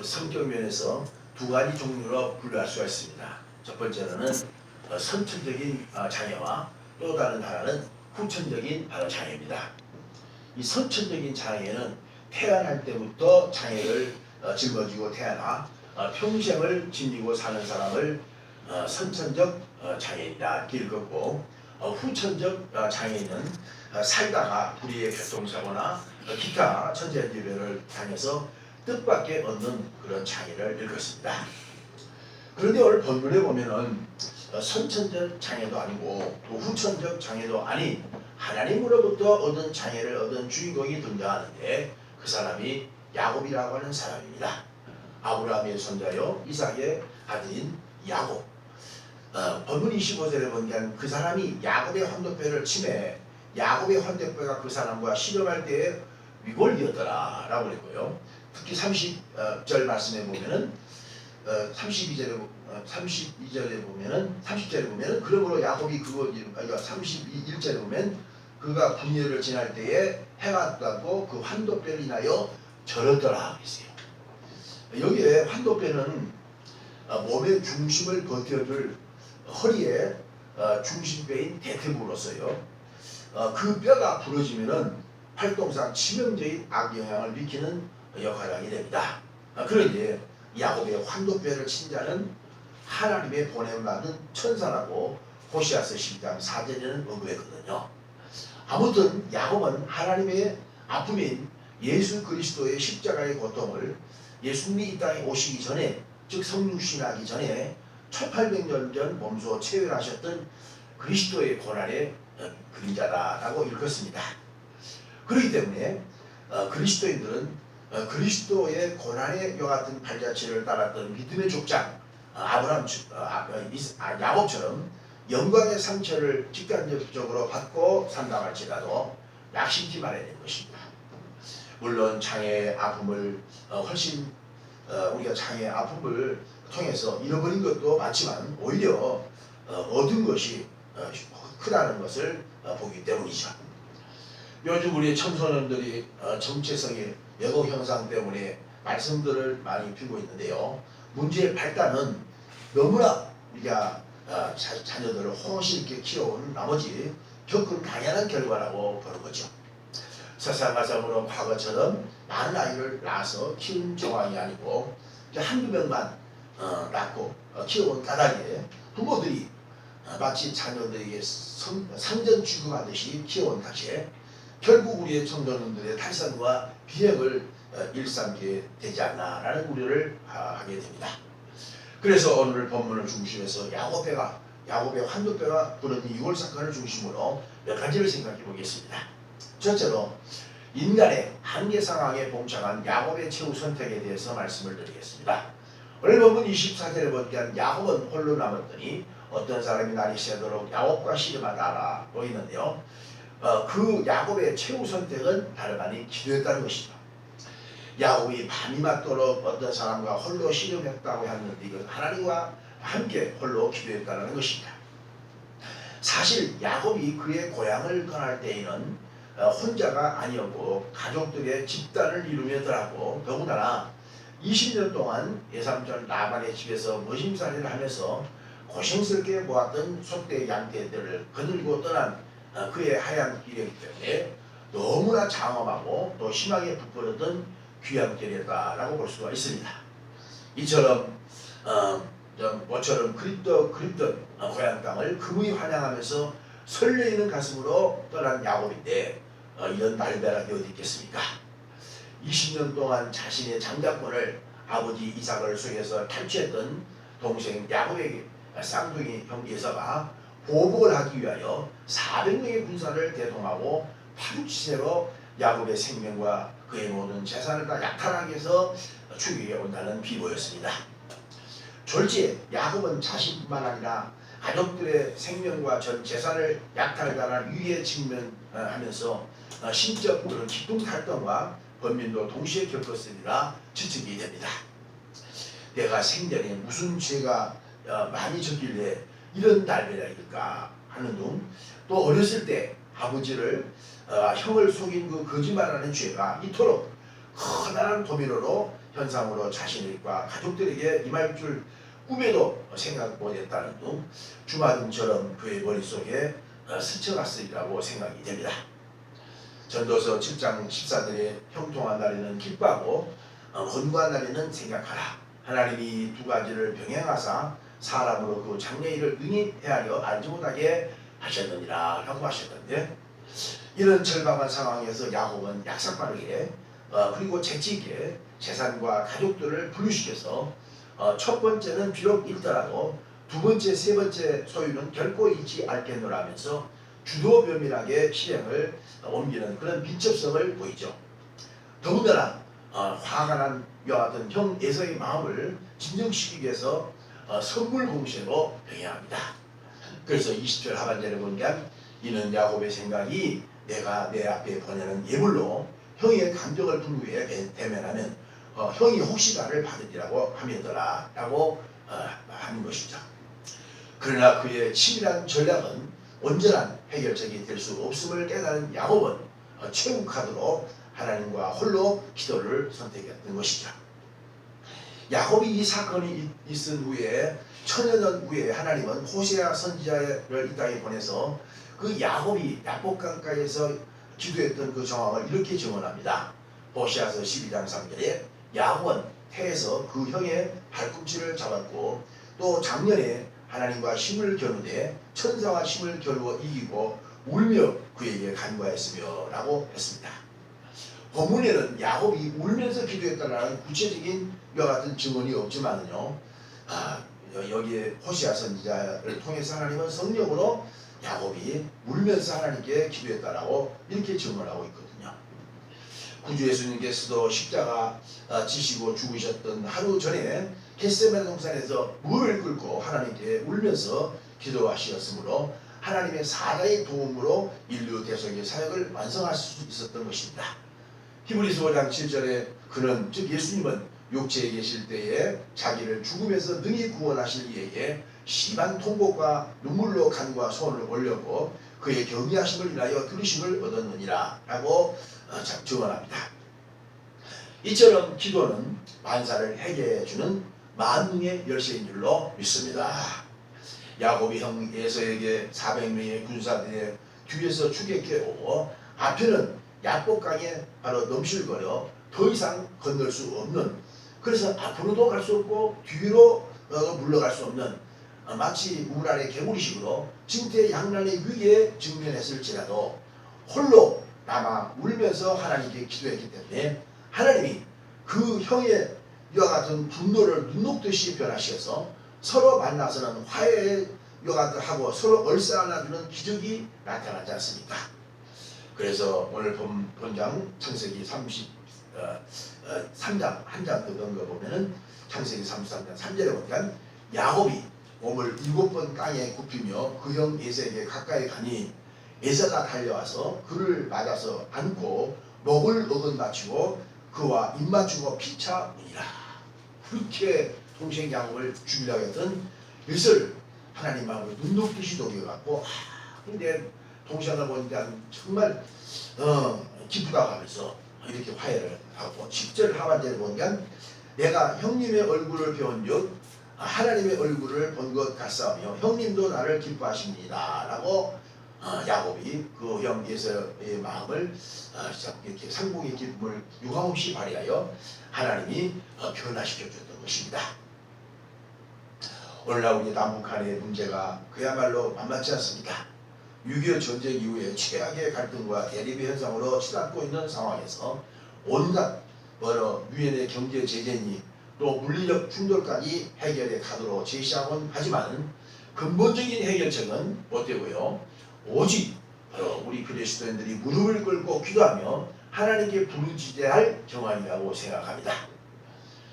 성격 면에서 두 가지 종류로 분류할 수가 있습니다. 첫 번째로는 선천적인 장애와 또 다른 하나는 후천적인 장애입니다. 이 선천적인 장애는 태어날 때부터 장애를 짊어지고 태어나 평생을 지니고 사는 사람을 선천적 장애인이라 읽었고, 후천적 장애인은 살다가 불의의 교통사고나 기타 천재지변을 당해서 뜻밖의 얻는 그런 장애를 읽었습니다. 그런데 오늘 본문에 보면은 선천적 장애도 아니고 또 후천적 장애도 아닌 하나님으로부터 얻은 장애를 얻은 주인공이 등장하는데, 그 사람이 야곱이라고 하는 사람입니다. 아브라함의 손자요 이삭의 아들인 야곱. 본문 25절에 보니까 그 사람이 야곱의 환도뼈를 치매 야곱의 환도뼈가 그 사람과 씨름할 때에 위골이었더라 라고 그랬고요. 특히 30절 말씀에 보면은 30절에 보면은 그러므로 야곱이 그러니까 31절에 보면 그가 분열을 지날 때에 해가 뜨고 그 환도뼈를 인하여 절었더라 했어요. 여기에 환도뼈는 몸의 중심을 버텨줄 허리에 중심뼈인 대퇴부로서요. 그 뼈가 부러지면은 활동상 치명적인 악영향을 미치는 역할을 하게 됩니다. 그런데 야곱의 환도뼈를 친 자는 하나님의 보냄받은 천사라고 호시아서 10장 4절에는 언급했거든요. 아무튼 야곱은 하나님의 아픔인 예수 그리스도의 십자가의 고통을 예수님이 이 땅에 오시기 전에, 즉 성육신하기 전에 1800년 전 몸소 체외하셨던 그리스도의 고난의 그림자다라고 읽었습니다. 그렇기 때문에 그리스도인들은 그리스도의 고난의 여 같은 발자취를 따랐던 믿음의 족장 야곱처럼 영광의 상처를 직간접적으로 받고 산다할지라도 약심치 말아야 되는 것입니다. 물론 장애의 아픔을 우리가 장애의 아픔을 통해서 잃어버린 것도 많지만 오히려 얻은 것이 크다는 것을 보기 때문이죠. 요즘 우리 청소년들이 정체성의 여동 형상 때문에 말썽들을 많이 피우고 있는데요. 문제의 발단은 너무나 우리가 자녀들을 호시 있게 키워온 나머지 겪은 당연한 결과라고 보는 거죠. 설상가상으로 과거처럼 많은 아이를 낳아서 키운 정황이 아니고 한두 명만 낳고 키워온 까닭에 부모들이 마치 자녀들에게 상전 취급하듯이 키워온 탓에 결국 우리의 청소년들의 탈선과 비행을 일삼게 되지 않나라는 우려를 하게 됩니다. 그래서 오늘 본문을 중심해서 야곱의 환도뼈가 부러진 이골 사건을 중심으로 몇 가지를 생각해 보겠습니다. 첫째로 인간의 한계 상황에 봉착한 야곱의 최후 선택에 대해서 말씀을 드리겠습니다. 오늘 본문 24절에 보니까 야곱은 홀로 남았더니 어떤 사람이 날이 새도록 야곱과 씨름하다라고 있는데요. 그 야곱의 최후 선택은 다름 아닌 기도였다는 것이죠. 야곱이 밤이 맞도록 어떤 사람과 홀로 씨름했다고 하는데 이건 하나님과 함께 홀로 기도했다는 것입니다. 사실 야곱이 그의 고향을 떠날 때에는 혼자가 아니었고 가족들의 집단을 이루며 더하고 더군다나 20년 동안 예삼촌 라반의 집에서 머심살이를 하면서 고생스럽게 모았던 소떼 양떼들을 거들고 떠난 그의 하얀 길이기 때문에 너무나 장엄하고 또 심하게 부끄러웠던 귀한 길이었다라고 볼 수가 있습니다. 이처럼 모처럼 그립던 고향 땅을 그분이 환영하면서 설레이는 가슴으로 떠난 야곱인데 이런 날벼락이 어디 있겠습니까? 20년 동안 자신의 장자권을 아버지 이삭을 속여서 탈취했던 동생 야곱에게 쌍둥이 형 예서가 보복을 하기 위하여 400명의 군사를 대동하고 파루치세로 야곱의 생명과 그의 모든 재산을 다 약탈하기 위해서 죽이게 온다는 비보였습니다. 졸지에 야곱은 자신뿐만 아니라 가족들의 생명과 전 재산을 약탈당할 위기에 직면하면서 심적 그런 기둥탈동과 번민도 동시에 겪었으리라 지치게 됩니다. 내가 생전에 무슨 죄가 많이 졌길래 이런 날벼락일까 하는 둥, 또 어렸을 때 아버지를 형을 속인 그 거짓말하는 죄가 이토록 커다란 도미노로 현상으로 자신과 가족들에게 임할 줄 꿈에도 생각 못했다는 등 주마등처럼 그의 머릿속에 스쳐갔으리라고 생각이 됩니다. 전도서 7장 14절에 형통한 날에는 기뻐하고 권고한 날에는 생각하라. 하나님이 두 가지를 병행하사 사람으로 그 장래일을 능히 헤아려 알지 못하게 하셨느니라 라고 하셨는데, 이런 절박한 상황에서 야곱은 약삭빠르게 그리고 재치있게 재산과 가족들을 분류시켜서 첫 번째는 비록 잃더라도 두 번째, 세 번째 소유는 결코 잃지 않겠노라 하면서 주도면밀하게 실행을 옮기는 그런 민첩성을 보이죠. 더군다나 화가 난 이와 같은 형 에서의 마음을 진정시키기 위해서 선물 공세로 병행합니다. 그래서 20절 하반절에 보니까 이는 야곱의 생각이 내가 내 앞에 보내는 예물로 형의 감정을 분후에 대면하면 형이 혹시 나를 받으리라고 하면더라 라고 하는 것이죠. 그러나 그의 치밀한 전략은 온전한 해결책이 될 수 없음을 깨달은 야곱은 최후 카드로 하나님과 홀로 기도를 선택했던 것이죠. 야곱이 이 사건이 있은 후에 천여 년 후에 하나님은 호세아 선지자를 이 땅에 보내서 그 야곱이 야복강가에서 기도했던 그 정황을 이렇게 증언합니다. 호세아서 12장 3절에 야곱은 태에서 그 형의 발꿈치를 잡았고 또 작년에 하나님과 힘을 겨누되 천사와 힘을 겨루어 이기고 울며 그에게 간구하였으며 라고 했습니다. 본문에는 야곱이 울면서 기도했다는 구체적인 이와 같은 증언이 없지만요, 여기에 호세아 선지자를 통해서 하나님은 성령으로 야곱이 울면서 하나님께 기도했다라고 이렇게 증언하고 있거든요. 구주 예수님께서도 십자가 지시고 죽으셨던 하루 전에 겟세마네 동산에서 무릎을 꿇고 하나님께 울면서 기도하셨으므로 하나님의 사자의 도움으로 인류 대속의 사역을 완성할 수 있었던 것입니다. 히브리서 5장 7절에 그는 즉 예수님은 육체에 계실 때에 자기를 죽음에서 능히 구원하실 이에게 심한 통곡과 눈물로 간과 소원을 올렸고 그의 경외하심을 인하여 들으심을 얻었느니라 라고 증언합니다. 이처럼 기도는 만사를 해결해주는 만능의 열쇠인 줄로 믿습니다. 야곱이 형 에서에게 400명의 군사들의 뒤에서 추격해 오고 앞에는 야복강에 바로 넘실거려 더 이상 건널 수 없는, 그래서 앞으로도 갈 수 없고 뒤로 물러갈 수 없는 마치 물 아래 개구리식으로 진퇴양난의 위기에 직면했을지라도 홀로 남아 울면서 하나님께 기도했기 때문에 하나님이 그 형의 이와 같은 분노를 눈 녹듯이 변하셔서 서로 만나서는 화해의 이와 같은 하고 서로 얼싸안아주는 기적이 나타나지 않습니까? 그래서 오늘 본장 창세기 3장 한 장 더 넣은 거 보면은 창세기 33장 3절에 보니까 야곱이 몸을 7번 땅에 굽히며 그 형 에서에게 가까이 가니 에서가 달려와서 그를 맞아서 안고 목을 어긋맞추고 그와 입맞추고 피차 우니라. 그렇게 동생 야곱을 죽이려고 했던 이것을 하나님 마음을 눈 녹듯이 녹여갖고 근데 동생을 보니까 정말 기쁘다고 하면서 이렇게 화해를 하고 10절 하반절에 보니까 내가 형님의 얼굴을 배운즉 하나님의 얼굴을 본 것 같사오며 형님도 나를 기뻐하십니다 라고 야곱이 그 형 에서의 마음을 이렇게 상봉의 기쁨을 유감없이 발휘하여 하나님이 변화시켜 줬던 것입니다. 오늘날 우리 남북한의 문제가 그야말로 만만치 않습니다. 6.25 전쟁 이후에 최악의 갈등과 대립의 현상으로 치닫고 있는 상황에서 온갖 유엔의 경제 제재니 또 물리적 충돌까지 해결해 가도록 제시하곤 하지만 근본적인 해결책은 못되고요. 오직 우리 그리스도인들이 무릎을 꿇고 기도하며 하나님께 부르짖어야 정황이라고 생각합니다.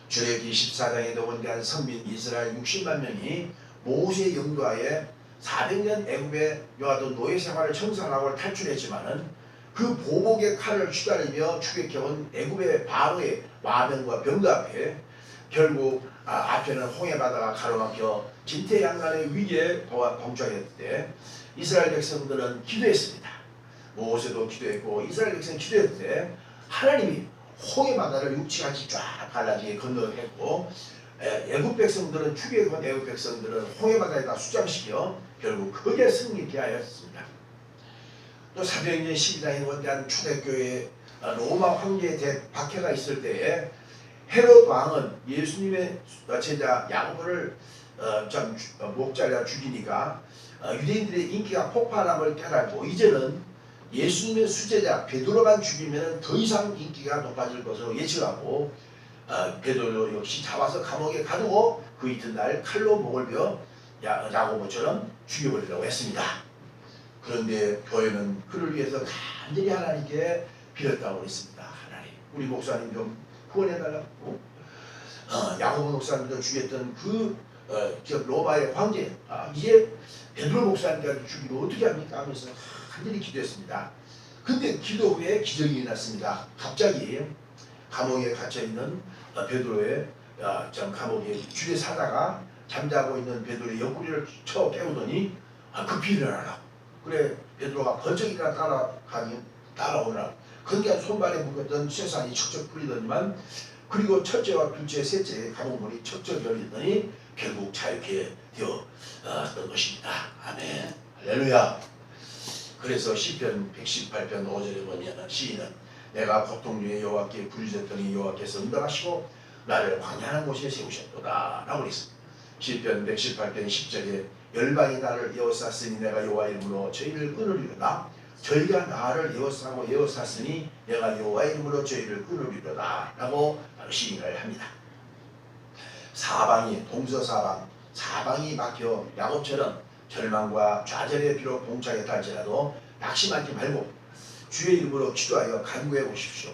출애굽기 14장에도 보니까 선민 이스라엘 60만 명이 모세의 영도하에 400년 애굽의 요하던 노예 생활을 청산하고 탈출했지만은 그 보복의 칼을 휘날리며 추격해온 애굽의 바로의 와병과 병거 앞에 결국 앞에는 홍해 바다가 가로막혀 진퇴양난의 위기에 봉착했을 때 이스라엘 백성들은 기도했습니다. 모세도 기도했고 이스라엘 백성이 기도했을 때 하나님이 홍해 바다를 육지같이 쫙 갈라지게 건너했고 애굽 백성들은 출애굽한 애굽 백성들은 홍해 바다에다 수장시켜 결국 크게 승리케 하였습니다. 또 사도행전 12장에 원대한 초대교회 로마 황제의 박해가 있을 때에 헤롯 왕은 예수님의 제자 야고보를 목자리에 죽이니까 유대인들의 인기가 폭발함을 깨달고 이제는 예수님의 수제자 베드로만 죽이면 더 이상 인기가 높아질 것으로 예측하고 베드로 역시 잡아서 감옥에 가두고 그 이튿날 칼로 목을 베어 야고보처럼 죽여버리려고 했습니다. 그런데 교회는 그를 위해서 간절히 하나님께 빌었다고 했습니다. 하나님, 우리 목사님 좀 구원해달라고. 야고보 목사님도 죽였던 그 로마의 황제 이제 베드로 목사님까지 죽이면 어떻게 합니까 하면서 간절히 기도했습니다. 근데 기도 후에 기적이 일어났습니다. 갑자기 감옥에 갇혀있는 베드로의 감옥에 줄에 사다가 잠자고 있는 베드로의 옆구리를 쳐 깨우더니 급히 일어나라. 그래 베드로가 번쩍 일어나 따라오느라 그러니까 손발에 묶었던 쇠산이 척척 풀리더니만 그리고 첫째와 둘째 셋째 감옥문이 척척 열리더니 결국 자유케 되었던 것입니다. 아멘. 할렐루야. 그래서 시편 118편 5절에 보면 시인은 내가 고통 중에 여호와께 부르짖었더니 여호와께서 응답하시고 나를 광야한 곳에 세우셨도다 라고 했습니다. 시편 118편 10절에 열방이 나를 에워쌌으니 내가 여호와 이름으로 저희를 끊으리로다. 저희가 나를 에워쌌으니 내가 여호와 이름으로 저희를 끊으리로다 라고 시인을 합니다. 사방이 동서사방 사방이 막혀 야곱처럼 절망과 좌절에 비록 봉착했다 할지라도 낙심하지 말고 주의 이름으로 기도하여 간구해 보십시오.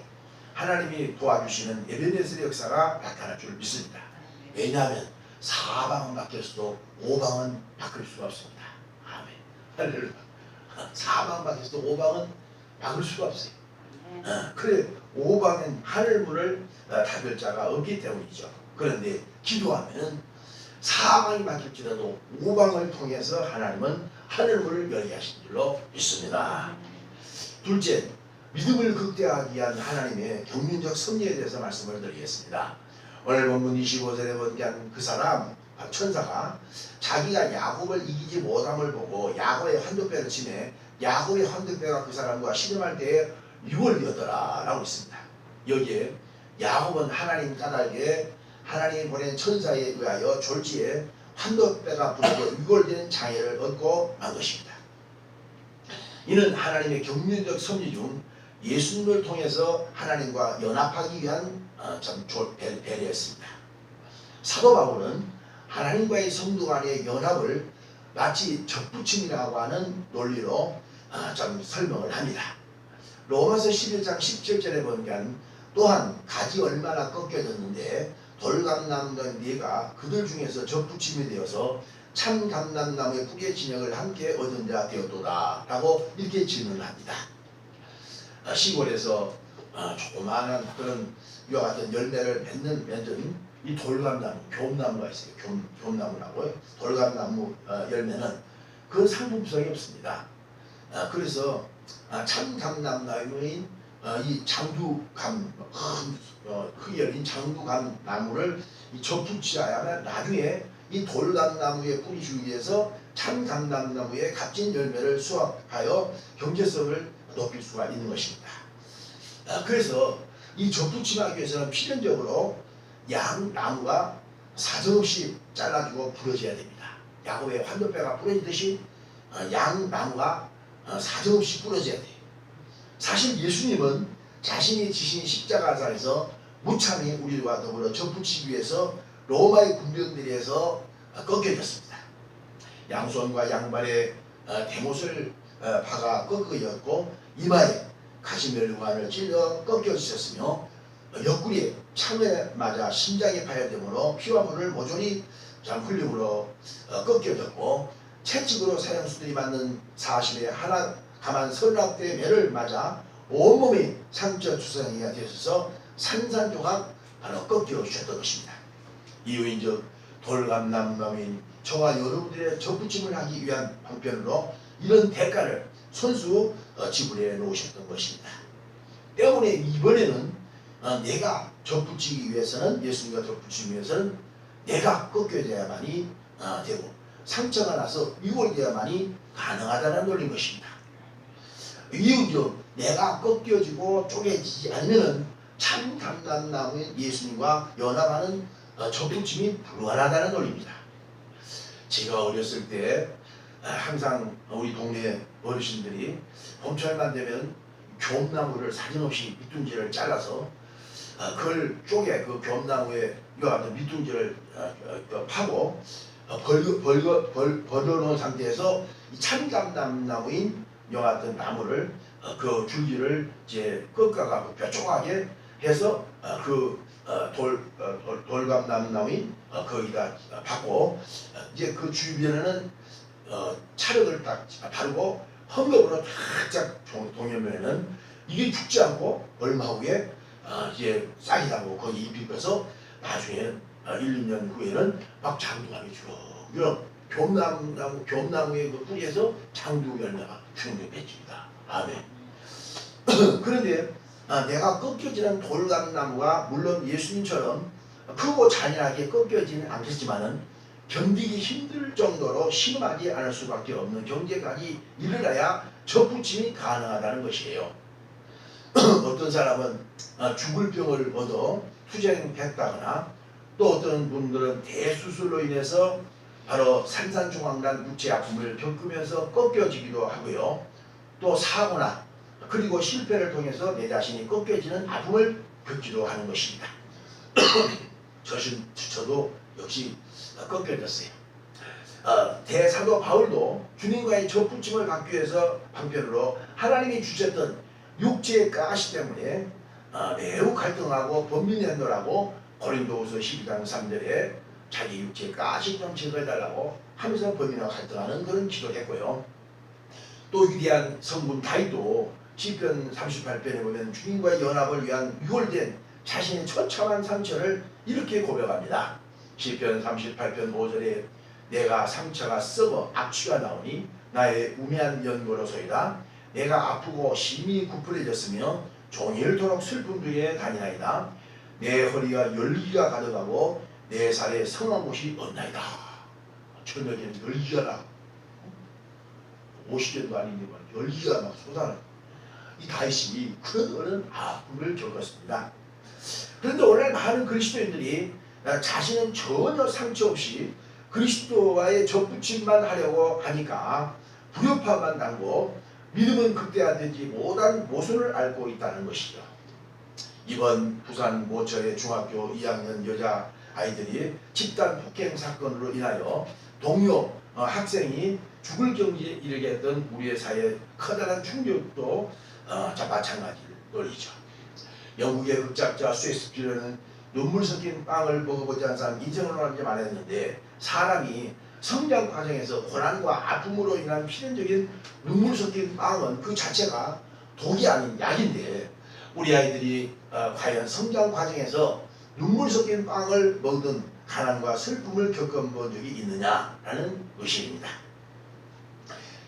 하나님이 도와주시는 에베네셀의 역사가 나타날 줄 믿습니다. 왜냐하면 사방은 막혔어도 오방은 막을 수가 없습니다. 아멘. 할렐루야. 사방은 막혔어도 오방은 막을 수가 없어요. 그래 오방엔 하늘문을 닫을 자가 없기 때문이죠. 그런데 기도하면 사방이 막힐지라도 오방을 통해서 하나님은 하늘문을 열게 하신 줄로 믿습니다. 둘째, 믿음을 극대화하기 위한 하나님의 경륜적 섭리에 대해서 말씀을 드리겠습니다. 오늘 본문 25절에 번개한 그 사람 천사가 자기가 야곱을 이기지 못함을 보고 야곱의 환도뼈를 치매 야곱의 환도뼈가 그 사람과 씨름할 때에 유월되었더라 라고 있습니다. 여기에 야곱은 하나님 까닭에 하나님이 보낸 천사에 의하여 졸지에 환도뼈가 부러져 유골되는 장애를 얻고 만 것입니다. 이는 하나님의 경륜적 섭리 중 예수님을 통해서 하나님과 연합하기 위한 배려였습니다. 사도 바울은 하나님과의 성도 간의 연합을 마치 접붙임이라고 하는 논리로 설명을 합니다. 로마서 11장 17절에 보면 또한 가지 얼마나 꺾여졌는데 돌감나무는 네가 그들 중에서 접붙임이 되어서 참 감람나무의 뿌리의 진액을 함께 얻은 자 되었도다 라고 이렇게 질문합니다. 시골에서 조그마한 그런 이와 같은 열매를 맺는 이 돌감나무, 굼나무가 있어요. 굼나무라고요. 돌감나무 열매는 그 상품성이 없습니다. 그래서 참 감람나무인 이 장두감 크게 열린 장두감 나무를 접붙여야만 나중에 이 돌감나무의 뿌리 주위에서 참 감람나무의 값진 열매를 수확하여 경제성을 높일 수가 있는 것입니다. 그래서 이 접붙임하기 위해서는 필연적으로 양나무가 사정없이 잘라주고 부러져야 됩니다. 야곱의 환도뼈가 부러지듯이 양나무가 사정없이 부러져야 돼요. 사실 예수님은 자신이 지신 십자가상에서 무참히 우리와 더불어 접붙이기 위해서 로마의 군병들에 의해서 꺾여졌습니다. 양손과 양발에 대못을 박아 꺾어졌고 이마에 가시멸관을 찔러 꺾여졌으며 옆구리에 창에 맞아 심장에 파열되므로 피와 물을 모조리 흘림으로 꺾여졌고 채찍으로 사형수들이 맞는 40에 하나 가만 39대의 매를 맞아 온몸이 상처 투성이가 되어서 산산조각 바로 꺾여 주셨던 것입니다. 이유인즉 돌감남남인 저와 여러분들의 접붙임을 하기 위한 방편으로 이런 대가를 손수 지불해 놓으셨던 것입니다. 때문에 이번에는 내가 접붙이기 위해서는 예수님과 접붙이기 위해서는 내가 꺾여져야만이 되고 상처가 나서 유월돼야만이 가능하다는 논리인 것입니다. 이유죠. 내가 꺾여지고 쪼개지지 않으면 참 감람나무인 예수님과 연합하는 접붙임이 불가능하다는 논리입니다. 제가 어렸을 때 항상 우리 동네 어르신들이 봄철만 되면 굼나무를 사정없이 밑둥지를 잘라서 그걸 쪼개 그 굼나무에 이와 같은 밑둥지를 파고 벌려놓은 상태에서 참감나무인 이와 같은 나무를 그 줄기를 이제 꺾어가고 뾰족하게 해서 돌감나무인 거기다 받고 이제 그 주변에는 차력을 딱 바르고 헝겊으로 쫙쫙 동여매는 이게 죽지 않고 얼마 후에 이제 싹이 나고 거기 잎이 펴서 나중에 1, 2년 후에는 막 장두감이 주렁주렁 굼나무의 그 뿌리에서 장두 열매가 주렁주렁 맺힙니다. 아멘. 그런데 내가 꺾여지는 돌감나무가 물론 예수님처럼 크고 잔인하게 꺾여지는 않겠지만은 견디기 힘들 정도로 심하지 않을 수밖에 없는 경제까지 이르러야 접붙임이 가능하다는 것이에요. 어떤 사람은 죽을 병을 얻어 투쟁했다거나 또 어떤 분들은 대수술로 인해서 바로 산산조각난 육체 아픔을 겪으면서 꺾여지기도 하고요. 또 사고나 그리고 실패를 통해서 내 자신이 꺾여지는 아픔을 겪기도 하는 것입니다. 저도 역시 꺾여졌어요. 대사도 바울도 주님과의 접붙임을 받기 위해서 방편으로 하나님이 주셨던 육체의 가시 때문에 매우 갈등하고 번민했노라고 고린도후서 12장 3절에 자기 육체의 가시 좀 제거해달라고 하면서 번민하고 갈등하는 그런 기도를 했고요. 또 위대한 성분 다윗도 시편 38편에 보면 주님과의 연합을 위한 유월된 자신의 처참한 상처를 이렇게 고백합니다. 시편 38편 5절에 내가 상처가 썩어 악취가 나오니 나의 우매한 연고로소이다. 내가 아프고 심히 구부러졌으며 종일토록 슬픔 중에 다니나이다. 내 허리가 열기가 가득하고 내 살에 성한 곳이 없나이다. 저녁에는 열기가 나. 50년도 아닌데 열기가 막 쏟아나. 이 다윗이 그런 아픔을 겪었습니다. 그런데 오늘 많은 그리스도인들이 자신은 전혀 상처 없이 그리스도와의 접붙임만 하려고 하니까 불협화만 당고 믿음은 극대화되지 못한 모순을 앓고 있다는 것이죠. 이번 부산 모처의 중학교 2학년 여자 아이들이 집단 폭행 사건으로 인하여 동료 학생이 죽을 경지에 이르게 했던 우리의 사회의 커다란 충격도 마찬가지 논리죠. 영국의 극작자 셰익스피어는 눈물 섞인 빵을 먹어보지 않은 사람 인생을 하지 말했는데 사람이 성장 과정에서 고난과 아픔으로 인한 필연적인 눈물 섞인 빵은 그 자체가 독이 아닌 약인데 우리 아이들이 과연 성장 과정에서 눈물 섞인 빵을 먹는 가난과 슬픔을 겪어본 적이 있느냐라는 의심입니다.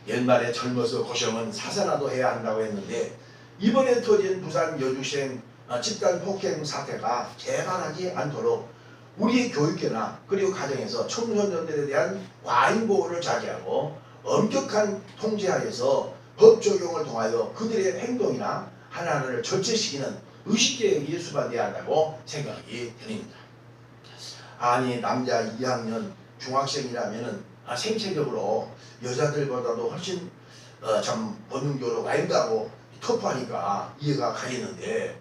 옛말에 젊어서 고생은 사사나도 해야 한다고 했는데 이번에 터진 부산 여중생 집단 폭행 사태가 재발하지 않도록 우리의 교육계나 그리고 가정에서 청소년들에 대한 과잉 보호를 자제하고 엄격한 통제하에서 법 적용을 통하여 그들의 행동이나 하나하나를 절제시키는 의식계획이 수반되어야 한다고 생각이 됩니다. 아니 남자 2학년 중학생이라면 생체적으로 여자들보다도 훨씬 참 본능적으로 와일드하고 터프하니까 이해가 가겠는데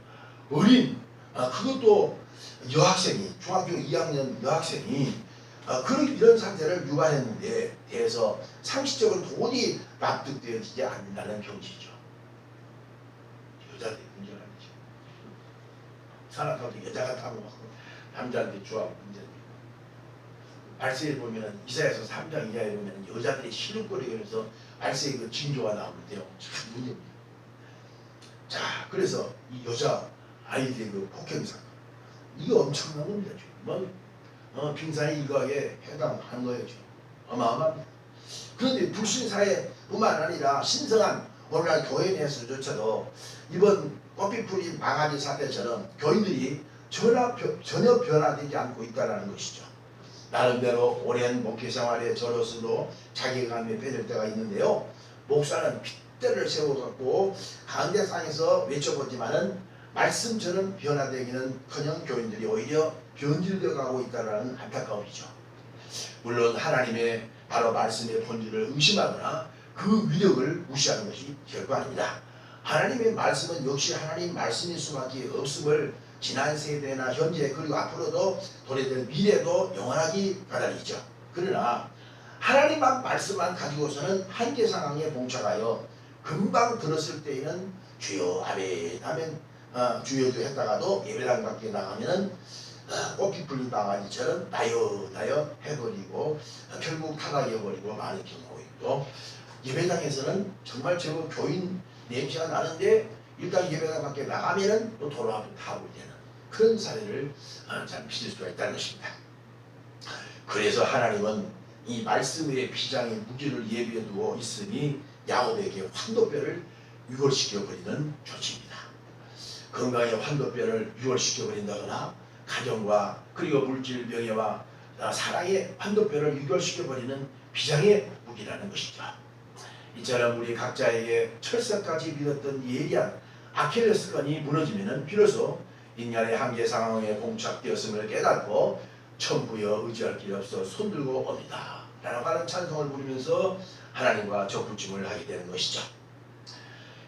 어린 그것도 여학생이 중학교 2학년 여학생이 이런 상태를 유발했는데 대해서 상식적으로 도저히 납득되어지지 않는다는 경지죠. 여자들이 문제가 아니죠. 산악하도 여자가 타고 남자한테 주하고 문제입니다. 말세에 보면 이사야서 3장 이하에 보면 여자들이 시름거리면서 말세의 그 징조가 나오는데요. 참 문제입니다. 자, 그래서 이 여자 아이들의 그 폭행 사건 이거 엄청난 겁니다. 빙산의 일각에 해당하는 거예요. 어마어마합니다. 그런데 불신사회뿐만 아니라 신성한 오늘날 교회 내에서조차도 이번 꽃피 풀린 망아지 사태처럼 교인들이 전혀 변화되지 않고 있다는 것이죠. 나름대로 오랜 목회 생활의 저로서도 자괴감에 빠질 때가 있는데요. 목사는 핏대를 세워갖고 강대상에서 외쳐보지만은 말씀처럼 변화되기는커녕 교인들이 오히려 변질되어 가고 있다는 안타까움이죠. 물론 하나님의 바로 말씀의 본질을 의심하거나 그 위력을 무시하는 것이 결코 아닙니다. 하나님의 말씀은 역시 하나님 말씀일 수밖에 없음을 지난 세대나 현재 그리고 앞으로도 도래될 미래도 영원하기 바라리죠. 그러나 하나님만 말씀만 가지고서는 한계 상황에 봉착하여 금방 들었을 때에는 주여 아멘 하면 주여도 했다가도 예배당 밖에 나가면은 꽃피 풀린 망아지처럼 나여 해버리고 결국 타락해버리고 많은 경우가 있고, 예배당에서는 정말 제법 교인 냄새가 나는데 일단 예배당 밖에 나가면은 또 돌아가고 되는 그런 사례를 잘 빚을 수가 있다는 것입니다. 그래서 하나님은 이 말씀의 비장의 무기를 예비해 두고 있으니 야곱에게 환도뼈를 유골시켜버리는 조치입니다. 건강의 환도뼈를 유골시켜버린다거나 가정과 그리고 물질 명예와 사랑의 환도뼈를 유골시켜버리는 비장의 무기라는 것이죠. 이처럼 우리 각자에게 철석까지 믿었던 예리한 아킬레스건이 무너지면 비로소 인간의 한계 상황에 봉착되었음을 깨닫고 천부여 의지할 길이 없어 손들고 옵니다 라고 하는 찬송을 부르면서 하나님과 적부침을 하게 되는 것이죠.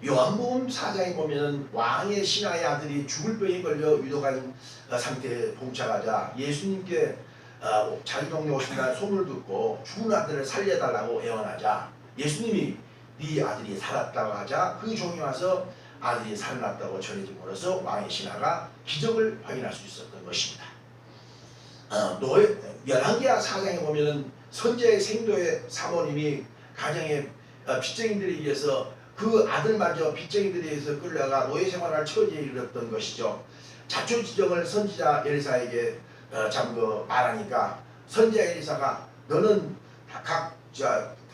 요한복음 4장에 보면 왕의 신하의 아들이 죽을 병에 걸려 위독한 상태에 봉착하자 예수님께 자기 동네 오신다는 소문을 듣고 죽은 아들을 살려달라고 애원하자 예수님이 네 아들이 살았다고 하자 그 종이 와서 아들이 살아났다고 전해줌으로써 왕의 신하가 기적을 확인할 수 있었던 것입니다. 열왕기하 4장에 보면 선지자의 생도의 사모님이 가정의 빚쟁이들에 의해서 그 아들마저 빚쟁이들에 의해서 끌려가 노예 생활할 처지에 이르렀던 것이죠. 자초지정을 선지자 엘리사에게 말하니까 선지자 엘리사가 너는 각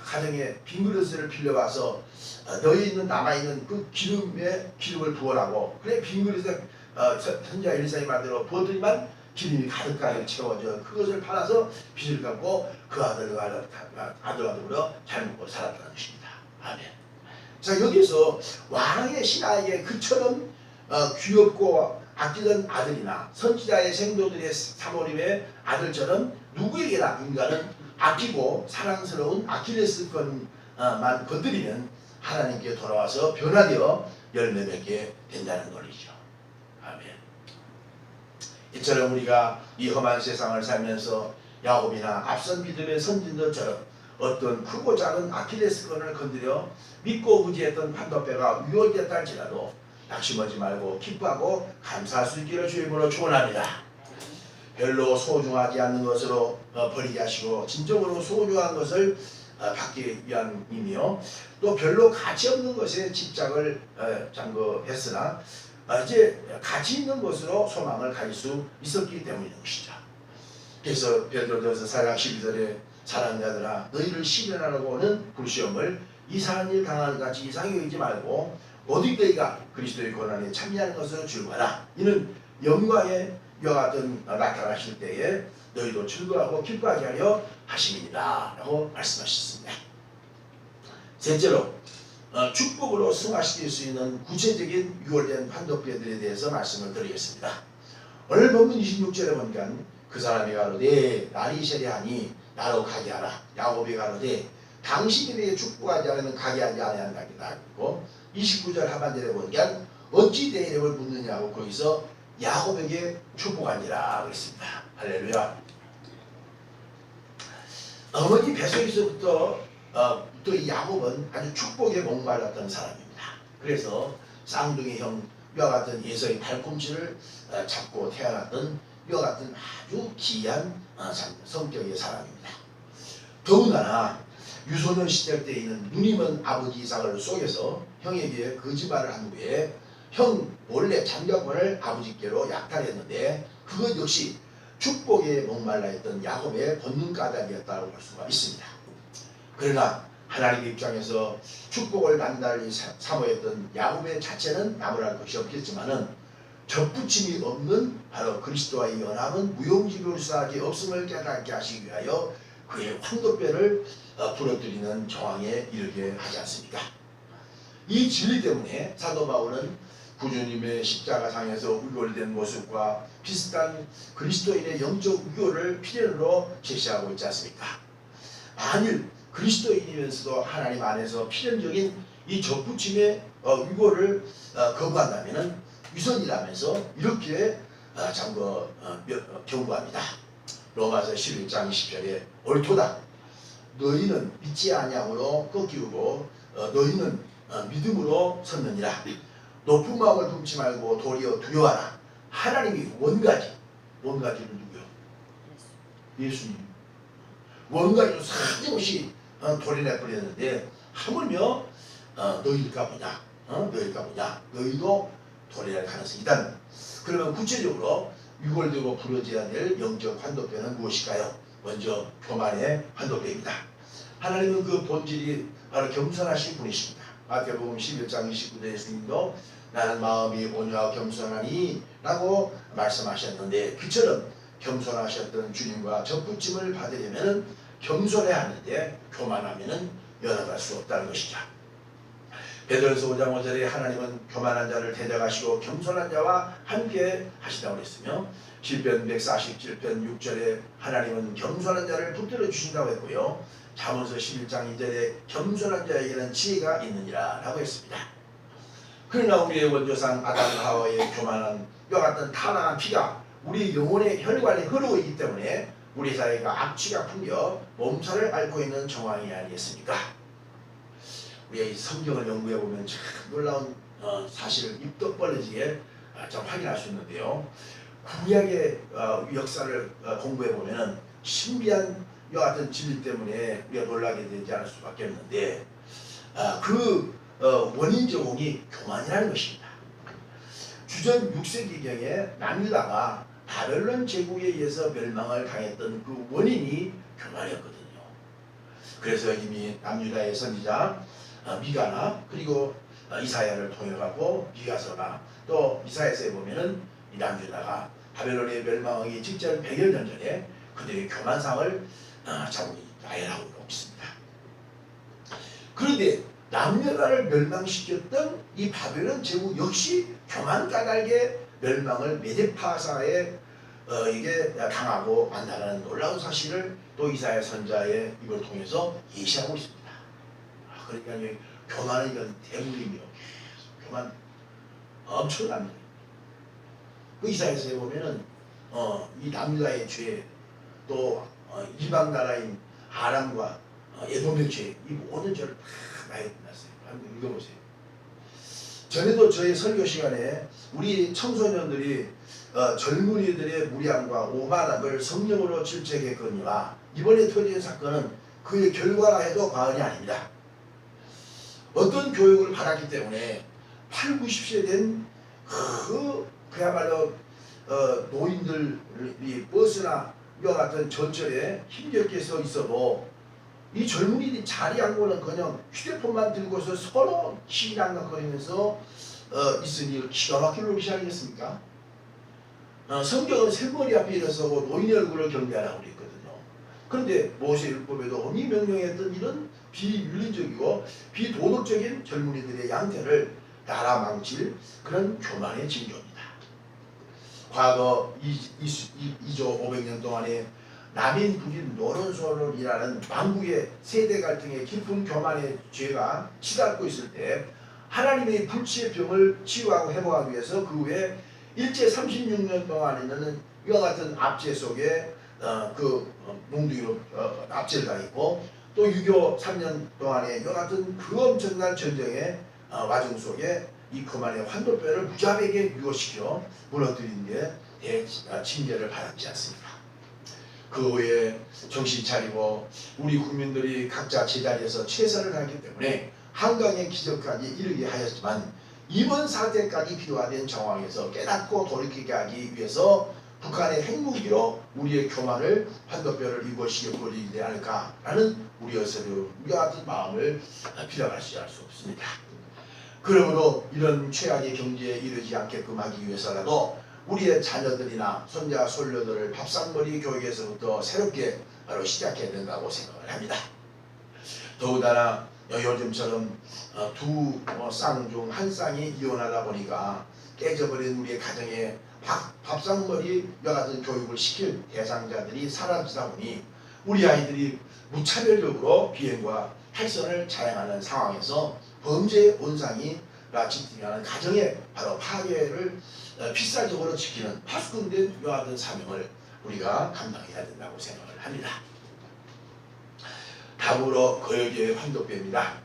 가정에 빈 그릇을 빌려와서 너희 있는 남아있는 그 기름을 부어라고. 그래 빈 그릇에 선지자 엘리사의 말대로 부어드리만 기름이 가득가득 채워져 그것을 팔아서 빚을 갚고 그 아들과 더불어 잘 먹고 살았다는 것입니다. 아멘. 자, 여기서 왕의 신하에게 그처럼 귀엽고 아끼던 아들이나 선지자의 생도들의 사모님의 아들처럼 누구에게나 인간은 아끼고 사랑스러운 아킬레스건만 건드리면 하나님께 돌아와서 변화되어 열매 맺게 된다는 논리죠. 아멘. 이처럼 우리가 이 험한 세상을 살면서 야곱이나 앞선 믿음의 선진들처럼 어떤 크고 작은 아킬레스건을 건드려 믿고 의지했던 환도뼈가 유혹됐다 할지라도 낙심하지 말고 기뻐하고 감사할 수 있기를 주의 이름으로 축원합니다. 별로 소중하지 않는 것으로 버리게 하시고 진정으로 소중한 것을 받기 위한 이며 또 별로 가치 없는 것에 집착을 했으나 이제 가치 있는 것으로 소망을 가질 수 있었기 때문인 것이죠. 그래서 베드로전서 4장 12절에 사랑하는 자들아 너희를 시련하려고 오는 불시험을 이상한 일 당하는 같이 이상히 여기지 말고 모든 너희가 그리스도의 고난에 참여하는 것을 즐거워하라. 이는 영광의 이와 같은 나타나실 때에 너희도 즐거워하고 기뻐하게 하려 하심이니라 라고 말씀하셨습니다. 셋째로 축복으로 승화시킬 수 있는 구체적인 유월된 환도뼈들에 대해서 말씀을 드리겠습니다. 오늘 본문 26절에 보니까 그 사람이 가로되 날이 세례하니 나로 가게 하라. 야곱이 가로되 당신이 내게 축복하지 않으면 가게 하지 아니한다기다. 그리고 29절 하반절에 보니까 어찌 내 이름을 묻느냐고 거기서 야곱에게 축복하니라 그랬습니다. 할렐루야. 어머니 뱃속에서부터 또 이 야곱은 아주 축복에 목말랐던 사람입니다. 그래서 쌍둥이 형 이와 같은 예서의 팔꿈치를 잡고 태어났던 이와 같은 아주 귀한 성격의 사람입니다. 더군다나 유소년 시절 때에는 눈이 먼 아버지 이삭을 속여서 형에게 거짓말을 한 후에 형 몰래 장자권을 아버지께로 약탈했는데 그것 역시 축복에 목말라 했던 야곱의 본능 까닭이었다고 볼 수가 있습니다. 그러나 하나님의 입장에서 축복을 단단히 사모했던 야곱의 자체는 나무랄 것이 없겠지만은 접붙임이 없는 바로 그리스도와의 연합은 무용지물사하지 없음을 깨닫게 하시기 위하여 그의 황도뼈를 부러뜨리는 정황에 이르게 하지 않습니까? 이 진리 때문에 사도 바울은 구주님의 십자가상에서 우골된 모습과 비슷한 그리스도인의 영적 우교를 필연으로 제시하고 있지 않습니까? 만일 그리스도인이면서도 하나님 안에서 필연적인 이 접붙임의 위고를 거부한다면 위선이라면서 이렇게 경고합니다. 로마서 11장 20절에 옳도다. 너희는 믿지 아니함으로 꺾이고 너희는 믿음으로 섰느니라. 높은 마음을 품지 말고 도리어 두려워하라. 하나님이 원가지는 누구요? 예수님. 원가지로 사정없이 도려내 버렸는데 하물며 너희일까 보냐? 너희도 도려낼 가능성이 있다. 그러면 구체적으로 유골되고 부러져야 될 영적 환도뼈는 무엇일까요? 먼저 교만의 환도뼈입니다. 하나님은 그 본질이 바로 겸손하신 분이십니다. 마태복음 11장 29절에 예수님도 나는 마음이 온유하고 겸손하니 라고 말씀하셨는데 그처럼 겸손하셨던 주님과 접붙임을 받으려면 겸손해야 하는데 교만하면 연합할 수 없다는 것이죠. 베드로서 5장 5절에 하나님은 교만한 자를 대적하시고 겸손한 자와 함께 하시다고 했으며 시편 147편 6절에 하나님은 겸손한 자를 붙들어 주신다고 했고요. 잠언서 11장 2절에 겸손한 자에게는 지혜가 있느니라 라고 했습니다. 그러나 우리의 원조상 아담과 하와의 교만한 이와 같은 타락한 피가 우리 영혼의 혈관에 흐르고 있기 때문에 우리 사회가 악취가 풍겨 몸살을 앓고 있는 정황이 아니겠습니까? 우리가 이 성경을 연구해 보면 참 놀라운 사실을 입덕 벌어지게 좀 확인할 수 있는데요. 구약의 역사를 공부해 보면 신비한 이와 같은 진리 때문에 우리가 놀라게 되지 않을 수밖에 없는데 그 원인 제공이 교만이라는 것입니다. 주전 6세기경에 남유다가 바벨론 제국에 의해서 멸망을 당했던 그 원인이 교만이었거든요. 그래서 이미 남유다의 선지자 미가나 그리고 이사야를 통해가고 미가서나 또 이사야서에 보면은 이 남유다가 바벨론의 멸망하기 직전 100여 년 전에 그들의 교만상을 자국이 나열하고 있습니다. 그런데 남유다를 멸망시켰던 이 바벨론 제국 역시 교만 까닭에 멸망을 메데파사에 이게 당하고 만나라는 놀라운 사실을 또 이사야 선자의 입을 통해서 예시하고 있습니다. 그러니까 교만은 이건 대물이며 교만 엄청납니다. 그 이사야서에 보면은 이 남유다의 죄, 또 이방 나라인 아람과 에돔의 죄, 이 모든 죄를 다 나열해 놨어요. 한번 읽어보세요. 전에도 저희 설교 시간에 우리 청소년들이 젊은이들의 무리함과 오만함을 성령으로 질책했거니와 이번에 터진 사건은 그의 결과라 해도 과언이 아닙니다. 어떤 교육을 받았기 때문에 8, 90세 된 그야말로 노인들이 버스나 이와 같은 전철에 힘겹게 서 있어도 이 젊은이들이 자리 앉고는 그냥 휴대폰만 들고서 서로 시기랑락거리면서 있으니 기가 막힐 놈이 아니겠습니까? 성경은 샘머리 앞에 일어서고 노인의 얼굴을 경배하라고 그랬거든요. 그런데 모세율법에도 엄히 명령했던 이런 비윤리적이고 비도덕적인 젊은이들의 양태를 나라 망칠 그런 교만의 징조입니다. 과거 2조 500년 동안에 남인 북인 노론소론이라는 만국의 세대 갈등의 깊은 교만의 죄가 치닫고 있을 때 하나님의 불치의 병을 치유하고 회복하기 위해서 그 후에 일제 36년 동안에는 이와 같은 압제 속에 몽둥이로 압제를 당했고 또 6.25 3년 동안에 이와 같은 그 엄청난 전쟁의 와중 속에 이 교만의 환도뼈를 무자백에 유고시켜 무너뜨린 게 징계를 받았지 않습니까? 그 후에 정신 차리고 우리 국민들이 각자 제자리에서 최선을 다했기 때문에 한강의 기적까지 이르게 하였지만 이번 사태까지 비화된 정황에서 깨닫고 돌이키게 하기 위해서 북한의 핵무기로 우리의 교만을 환도뼈를 이곳시켜 버리지 않을까라는 우리의 같은 마음을 비난할 수 없습니다. 그러므로 이런 최악의 경지에 이르지 않게끔 하기 위해서라도 우리의 자녀들이나 손자 손녀들을 밥상머리 교육에서부터 새롭게 바로 시작해야 된다고 생각을 합니다. 더군다나 요즘처럼 두 쌍 중 한 쌍이 이혼하다 보니까 깨져버린 우리의 가정에 밥상머리와 같은 교육을 시킬 대상자들이 사라지다 보니 우리 아이들이 무차별적으로 비행과 탈선을 자행하는 상황에서 범죄의 온상이 집중하는 가정의 바로 파괴를 필사적으로 지키는 파수꾼된 이와 같은 사명을 우리가 감당해야 된다고 생각을 합니다. 다음으로 거역의 환도뼈입니다.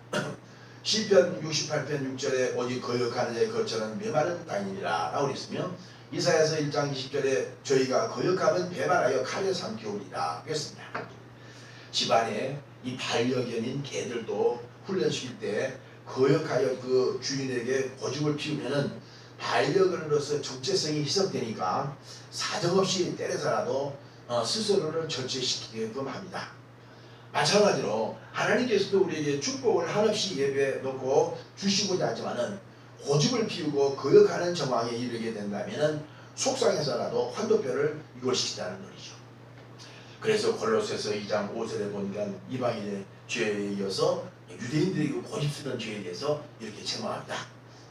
시편 68편 6절에 오직 거역하는 자의 거처는 메마른 땅이니라 라고 했으며 이사야서 1장 20절에 저희가 거역하면 배반하여 칼에 삼키오리라 그랬습니다. 집안에 이 반려견인 개들도 훈련시킬 때 거역하여 그 주인에게 고집을 피우면은 반려견으로서 정체성이 희석되니까 사정없이 때려서라도 스스로를 절제시키게끔 합니다. 마찬가지로 하나님께서도 우리에게 축복을 한없이 예배에 놓고 주시고자 하지만은 고집을 피우고 거역하는 정황에 이르게 된다면은 속상해서라도 환도뼈를 이골시키자는 논리죠. 그래서 골로새서 2장 5절에 보니까 이방인의 죄에 이어서 유대인들이 그 고집 쓰는 죄에 대해서 이렇게 책망합니다.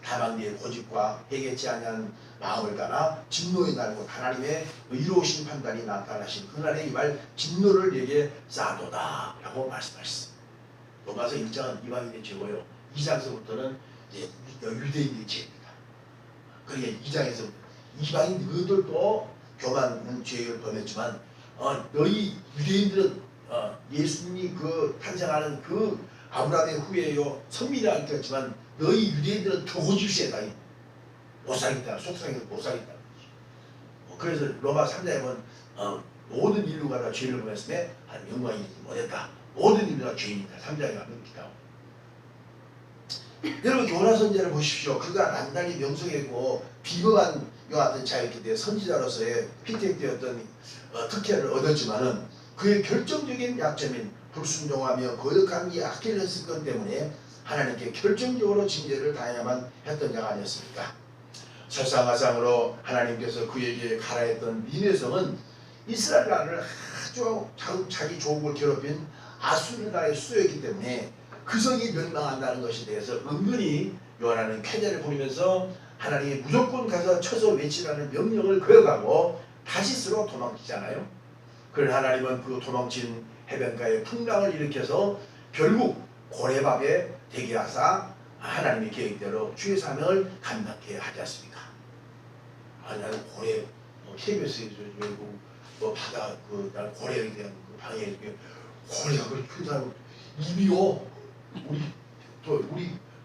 다만 네의 고집과 해결치 아니한 마음을 따라 진노의 날곧 하나님의 이로우신 판단이 나타나신 그날에 이말 진노를 내게 쌓아도다 라고 말씀하셨습니다. 로마서 1장은 이방인의 죄고요. 2장서부터는 이제 유대인의 죄입니다. 그러니까 2장에서 이방인 너희들도 교만한 죄를 범했지만 너희 유대인들은 예수님이 그 탄생하는 그 아브라함의 후예요 선민이 알겠지만 너희 유대인들은 더 고집세다. 못 살겠다. 속상해서 못 살겠다. 그래서 로마 3장에 보면 모든 인류가 다 죄를 범했음에 하나님 영광이 있지 못했다. 모든 인류가 죄인이다. 3장에 가면 기다고. 여러분 요나 선지자를 보십시오. 그가 단단히 명성했고 비범한 이와 같은 자였기 때문에 선지자로서의 피택되었던 특혜를 얻었지만은 그의 결정적인 약점인 불순종하며 거역함이 아킬레스건 때문에 하나님께 결정적으로 징계를 당해야만 했던 자가 아니었습니까? 설상가상으로 하나님께서 그에게 가라 했던 니네성은 이스라엘 나라를 아주 자기 조국을 괴롭힌 아수르 나라의 수도였기 때문에 그 성이 멸망한다는 것에 대해서 은근히 요나는 쾌재를 부리면서 하나님이 무조건 가서 쳐서 외치라는 명령을 거역하고 다시스로 도망치잖아요. 그러나 하나님은 그 도망친 해변가에 풍랑을 일으켜서 결국 고레밥에 되게 하사 하나님의 계획대로 주의 사명을 감당케 하지 않습니까? 나는 고래 KBS에서 뭐 바다 난 고래에 대한 그 방해 고래가 그렇게 큰 사람 입이요 우리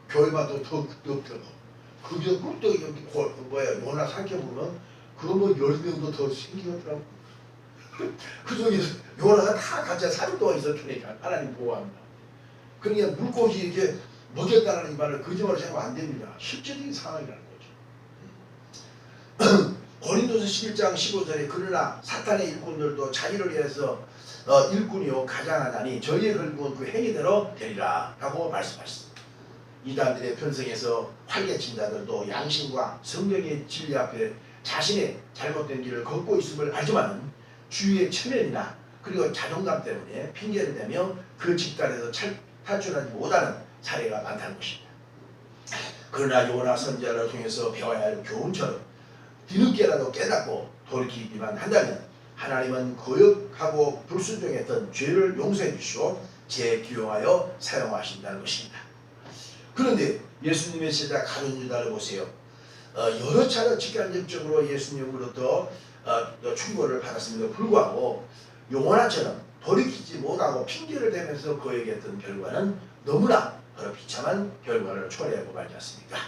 교회마다 더 없더라고. 거기서 꿀떡이 여기 요나 삼켜보면 그거 뭐 10명도 더 생기더라고. 그 중에서 요나가 다 같이 3일 동안 있었으니까 하나님 보호합니다. 그러니까 물고기 이렇게 먹였다는 이 말을 거짓말로 생각하면 안 됩니다. 실제적인 상황이라는 거죠. 고린도서 11장 15절에 그러나 사탄의 일꾼들도 자기를 위해서 일꾼이요 가장하다니 저희의 결국은 그 행위대로 되리라 라고 말씀하셨습니다. 이단들의 편성에서 활개친 자들도 양심과 성령의 진리 앞에 자신의 잘못된 길을 걷고 있음을 알지만 주위의 체면이나 그리고 자존감 때문에 핑계를 대며 그 집단에서 탈출하지 못하는 사례가 많다는 것입니다. 그러나 요나 선지자를 통해서 배워야 할 교훈처럼 뒤늦게라도 깨닫고 돌이키기만 한다면 하나님은 거역하고 불순종했던 죄를 용서해 주시고 재기용하여 사용하신다는 것입니다. 그런데 예수님의 제자 가룟 유다를 보세요. 여러 차례 직간접적으로 예수님으로부터 충고를 받았음에도 불구하고 요나처럼 돌이키지 못하고 핑계를 대면서 거역했던 결과는 너무나 비참한 결과를 초래하고 말지 않습니까?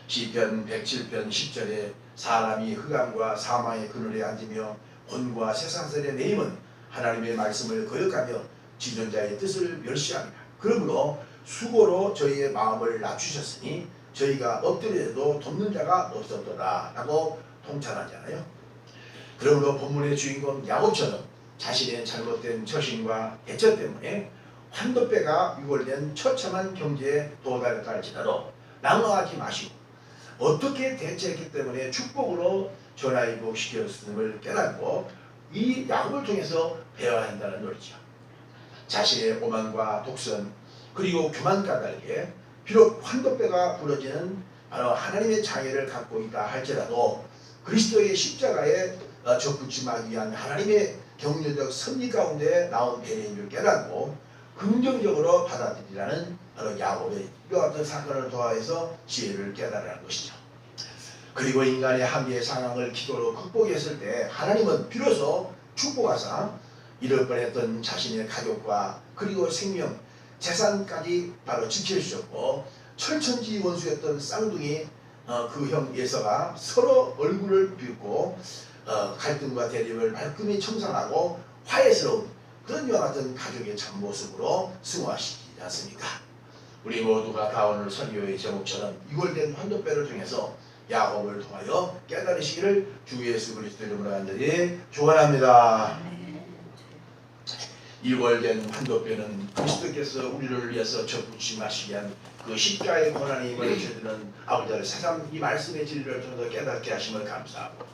시편 107편 10절에 사람이 흑암과 사망의 그늘에 앉으며 혼과 세상설에 매임은 하나님의 말씀을 거역하며 지존자의 뜻을 멸시합니다. 그러므로 수고로 저희의 마음을 낮추셨으니 저희가 엎드려도 돕는 자가 없었도다 라고 통찰하잖아요. 그러므로 본문의 주인공 야곱처럼 자신의 잘못된 처신과 대처 때문에 환도뼈가 유골된 처참한 경지에 도달했다 할지라도 낙망하지 마시고 어떻게 대처했기 때문에 축복으로 전화위복시켰음을 깨닫고 이 야곱을 통해서 배워야 한다는 논리죠. 자신의 오만과 독선 그리고 교만 까닭에 비록 환도뼈가 부러지는 바로 하나님의 장애를 갖고 있다 할지라도 그리스도의 십자가에 접붙임하기 위한 하나님의 경륜적 섭리 가운데 나온 배려인 줄 깨닫고 긍정적으로 받아들이라는 바로 야곱의 이와 같은 사건을 통해서 지혜를 깨달으라는 것이죠. 그리고 인간의 한계의 상황을 기도로 극복했을 때 하나님은 비로소 축복하사 잃을 뻔했던 자신의 가족과 그리고 생명, 재산까지 바로 지켜주셨고 철천지 원수였던 쌍둥이 그 형 예서가 서로 얼굴을 붉고 갈등과 대립을 말끔히 청산하고 화해스러운 그런 이와 같은 가족의 참모습으로 승화시키지 않습니까? 우리 모두가 다 오늘 설교의 제목처럼 유골된 환도뼈를 통해서 야곱을 통하여 깨달으시기를 주 예수 그리스도 이름으로 간절히 축원합니다. 유골된 환도뼈는 그리스도께서 우리를 위해서 접붙임하시기 위한 그 십자가의 고난의 힘을 주시는 아버지를 새삼 이 말씀의 진리를 통해서 깨닫게 하심을 감사하고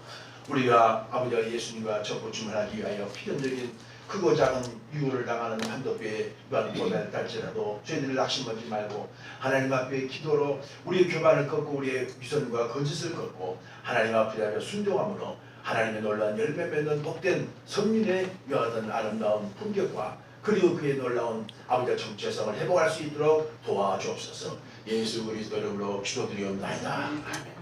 우리가 아버지와 예수님과 접붙임을 하기 위하여 필연적인 크고 작은 유혹을 당하는 환도뼈에 도달을 할지라도 저희들을 낙심하지 말고 하나님 앞에 기도로 우리의 교만을 걷고 우리의 위선과 거짓을 걷고 하나님 앞에 순종함으로 하나님의 놀라운 열매 맺는 복된 선민의 이와 같은 아름다운 품격과 그리고 그의 놀라운 아버지의 정체성을 회복할 수 있도록 도와주옵소서. 예수 그리스도 이름으로 기도드리옵나이다. 아멘.